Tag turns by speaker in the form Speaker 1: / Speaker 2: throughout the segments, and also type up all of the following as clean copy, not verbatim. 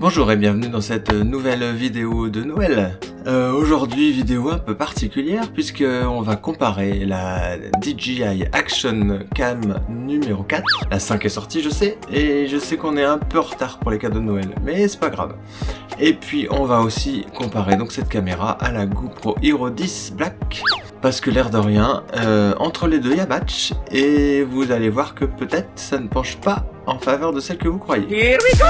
Speaker 1: Bonjour et bienvenue dans cette nouvelle vidéo de Noël. Aujourd'hui, vidéo un peu particulière puisque on va comparer la DJI Action Cam numéro 4. La 5 est sortie, je sais, et je sais qu'on est un peu en retard pour les cadeaux de Noël, mais c'est pas grave. Et puis on va aussi comparer donc cette caméra à la GoPro Hero 10 Black. Parce que l'air de rien, entre les deux il y a match, et vous allez voir que peut-être ça ne penche pas en faveur de celle que vous croyez.
Speaker 2: Here we go!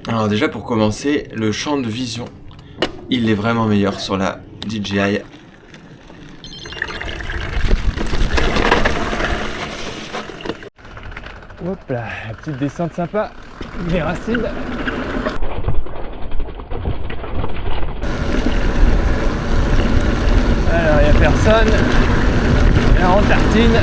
Speaker 1: Alors déjà pour commencer, le champ de vision, il est vraiment meilleur sur la DJI.
Speaker 2: Hop là, la petite descente sympa, les racines. Alors il n'y a personne, là on tartine.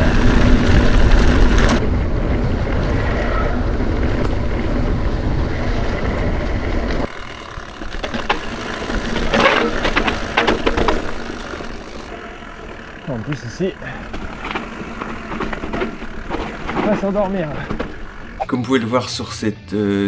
Speaker 2: En plus ici, on va s'endormir.
Speaker 1: Comme vous pouvez le voir sur ces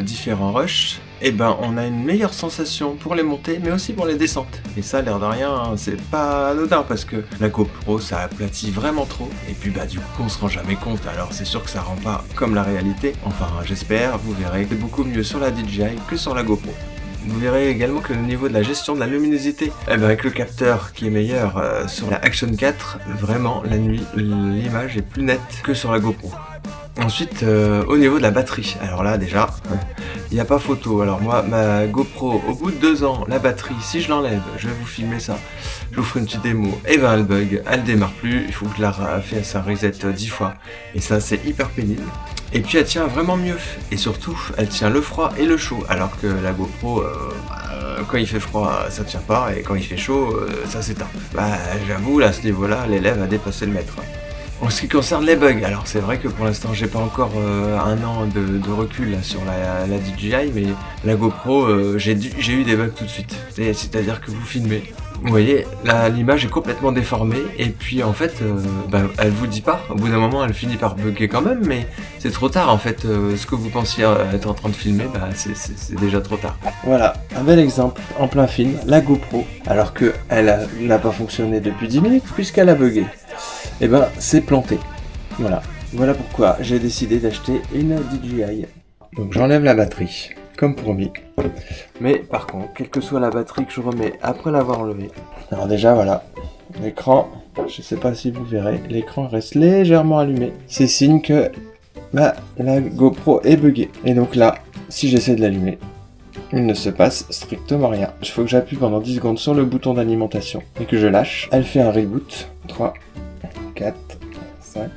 Speaker 1: différents rushs, eh ben on a une meilleure sensation pour les montées mais aussi pour les descentes. Et ça, l'air de rien, hein, c'est pas anodin parce que la GoPro ça aplatit vraiment trop. Et puis bah du coup on se rend jamais compte, alors c'est sûr que ça rend pas comme la réalité. Enfin j'espère, vous verrez que c'est beaucoup mieux sur la DJI que sur la GoPro. Vous verrez également que au niveau de la gestion de la luminosité, eh ben avec le capteur qui est meilleur sur la Action 4, vraiment la nuit l'image est plus nette que sur la GoPro. Ensuite au niveau de la batterie, alors là déjà il n'y a pas photo. Alors moi ma GoPro au bout de 2 ans, la batterie si je l'enlève, je vais vous filmer ça, je vous ferai une petite démo, et ben elle bug, elle démarre plus, il faut que je la fasse un reset 10 fois et ça c'est hyper pénible. Et puis elle tient vraiment mieux, et surtout elle tient le froid et le chaud, alors que la GoPro quand il fait froid ça tient pas, et quand il fait chaud ça s'éteint. Bah j'avoue là à ce niveau là l'élève a dépassé le maître. En ce qui concerne les bugs, alors c'est vrai que pour l'instant j'ai pas encore un an de recul là, sur la DJI, mais la GoPro j'ai eu des bugs tout de suite. C'est-à-dire que vous filmez, vous voyez, l'image est complètement déformée, et puis en fait elle vous dit pas, au bout d'un moment elle finit par bugger quand même, mais c'est trop tard en fait, ce que vous pensiez être en train de filmer, c'est déjà trop tard. Voilà, un bel exemple en plein film, la GoPro, alors que elle n'a pas fonctionné depuis 10 minutes puisqu'elle a bugué. Et ben c'est planté. Voilà pourquoi j'ai décidé d'acheter une DJI. Donc j'enlève la batterie, comme promis. Mais par contre, quelle que soit la batterie que je remets après l'avoir enlevée. Alors déjà voilà, l'écran, je sais pas si vous verrez, l'écran reste légèrement allumé. C'est signe que la GoPro est buggée. Et donc là, si j'essaie de l'allumer, il ne se passe strictement rien. Il faut que j'appuie pendant 10 secondes sur le bouton d'alimentation et que je lâche. Elle fait un reboot. 3, 4, 5,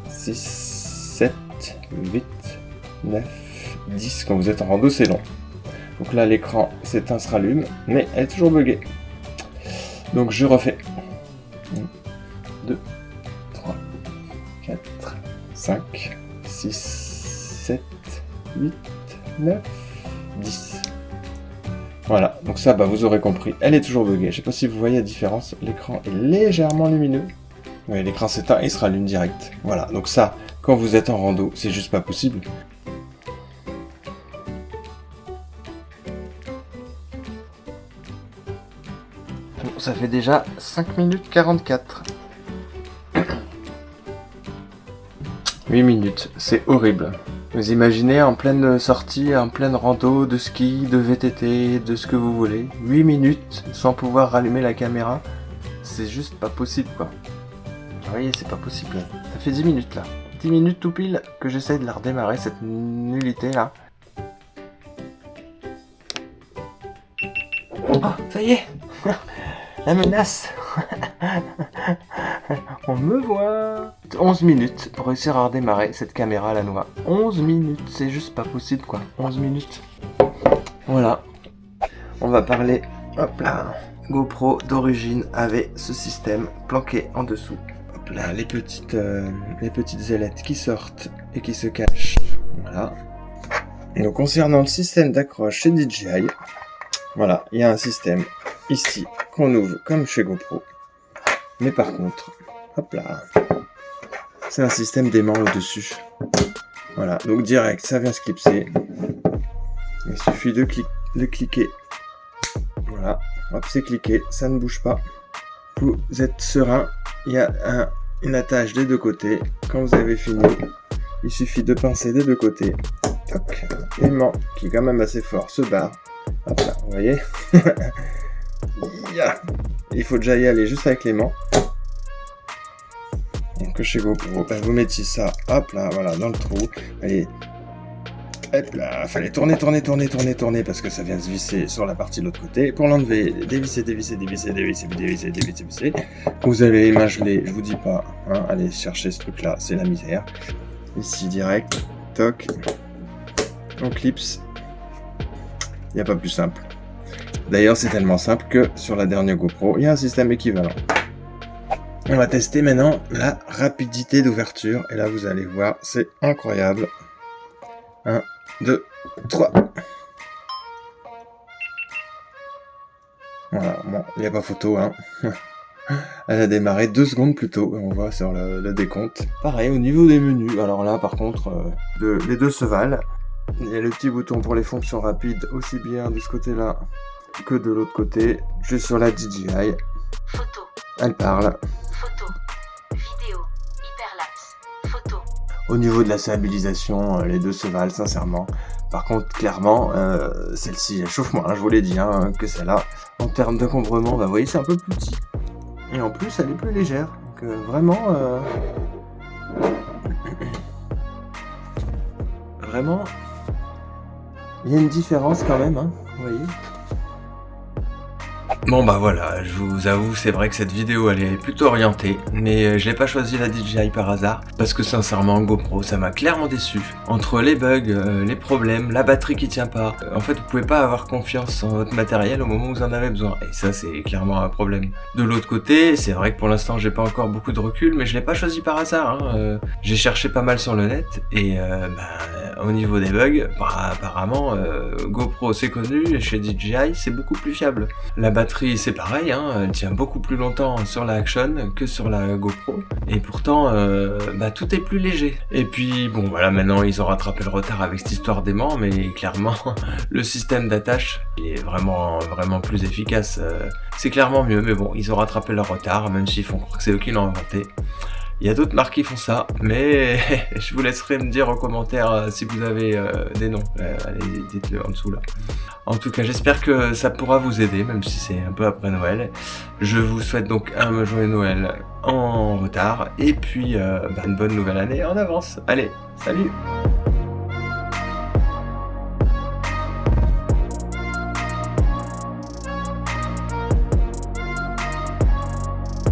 Speaker 1: 6, 7, 8, 9, 10. Quand vous êtes en rando, c'est long. Donc là, l'écran s'éteint, se rallume, mais elle est toujours buggée. Donc je refais. 1, 2, 3, 4, 5, 6, 7, 8, 9, 10. Voilà, donc ça, vous aurez compris, elle est toujours buggée. Je sais pas si vous voyez la différence, l'écran est légèrement lumineux. Oui, l'écran s'éteint et il se rallume direct. Voilà, donc ça, quand vous êtes en rando, c'est juste pas possible. Bon, ça fait déjà 5 minutes 44. 8 minutes, c'est horrible. Vous imaginez en pleine sortie, en pleine rando, de ski, de VTT, de ce que vous voulez, 8 minutes sans pouvoir rallumer la caméra, c'est juste pas possible quoi. Vous voyez, c'est pas possible. Ça fait 10 minutes là. 10 minutes tout pile que j'essaie de la redémarrer, cette nullité là. Oh, ça y est. La menace. On me voit. 11 minutes pour réussir à redémarrer cette caméra à la noix. 11 minutes, c'est juste pas possible quoi. 11 minutes. Voilà. On va parler. Hop là. GoPro d'origine avait ce système planqué en dessous. Hop là, les petites ailettes qui sortent et qui se cachent. Voilà. Donc concernant le système d'accroche chez DJI, voilà, il y a un système ici qu'on ouvre comme chez GoPro. Mais par contre, hop là, c'est un système d'aimant au-dessus. Voilà, donc direct, ça vient se clipser. Il suffit de cliquer. Voilà, hop, c'est cliqué, ça ne bouge pas. Vous êtes serein, il y a une attache des deux côtés. Quand vous avez fini, il suffit de pincer des deux côtés. Toc. L'aimant, qui est quand même assez fort, se barre. Hop là, vous voyez. Il faut déjà y aller juste avec l'aimant. Donc chez GoPro, vous mettez ça, hop là, voilà, dans le trou. Allez, hop là, fallait tourner, parce que ça vient se visser sur la partie de l'autre côté. Pour l'enlever, dévisser. Vous avez les mains gelées, je vous dis pas, hein, allez chercher ce truc là, c'est la misère. Ici direct, toc, on clipse. Il n'y a pas plus simple. D'ailleurs, c'est tellement simple que sur la dernière GoPro, il y a un système équivalent. On va tester maintenant la rapidité d'ouverture. Et là, vous allez voir, c'est incroyable. 1, 2, 3. Voilà, bon, il n'y a pas photo, hein. Elle a démarré 2 secondes plus tôt. On voit sur le décompte. Pareil, au niveau des menus. Alors là, par contre, les deux se valent. Il y a le petit bouton pour les fonctions rapides, aussi bien de ce côté-là que de l'autre côté. Juste sur la DJI.
Speaker 3: Photo.
Speaker 1: Elle parle.
Speaker 3: Photo. Vidéo. Hyperlapse. Photo.
Speaker 1: Au niveau de la stabilisation, les deux se valent sincèrement. Par contre, clairement, celle-ci, elle chauffe moins, je vous l'ai dit, hein, que celle-là. En termes d'encombrement, vous voyez, c'est un peu plus petit. Et en plus, elle est plus légère. Donc vraiment... Vraiment... Il y a une différence quand même, hein, vous voyez. Bon bah voilà, je vous avoue, c'est vrai que cette vidéo elle est plutôt orientée, mais je n'ai pas choisi la DJI par hasard, parce que sincèrement GoPro ça m'a clairement déçu. Entre les bugs, les problèmes, la batterie qui tient pas, en fait vous pouvez pas avoir confiance en votre matériel au moment où vous en avez besoin, et ça c'est clairement un problème. De l'autre côté, c'est vrai que pour l'instant j'ai pas encore beaucoup de recul, mais je l'ai pas choisi par hasard, hein. J'ai cherché pas mal sur le net, et au niveau des bugs, apparemment GoPro c'est connu, et chez DJI c'est beaucoup plus fiable. La batterie c'est pareil, hein, elle tient beaucoup plus longtemps sur la Action que sur la GoPro, et pourtant tout est plus léger. Et puis bon voilà, maintenant ils ont rattrapé le retard avec cette histoire d'aimant, mais clairement le système d'attache est vraiment plus efficace, c'est clairement mieux, mais bon, ils ont rattrapé leur retard, même s'ils font croire que c'est eux qui l'ont inventé. Il y a d'autres marques qui font ça, mais je vous laisserai me dire en commentaire si vous avez des noms. Allez, dites-le en dessous là. En tout cas, j'espère que ça pourra vous aider, même si c'est un peu après Noël. Je vous souhaite donc un joyeux Noël en retard, et puis une bonne nouvelle année en avance. Allez, salut!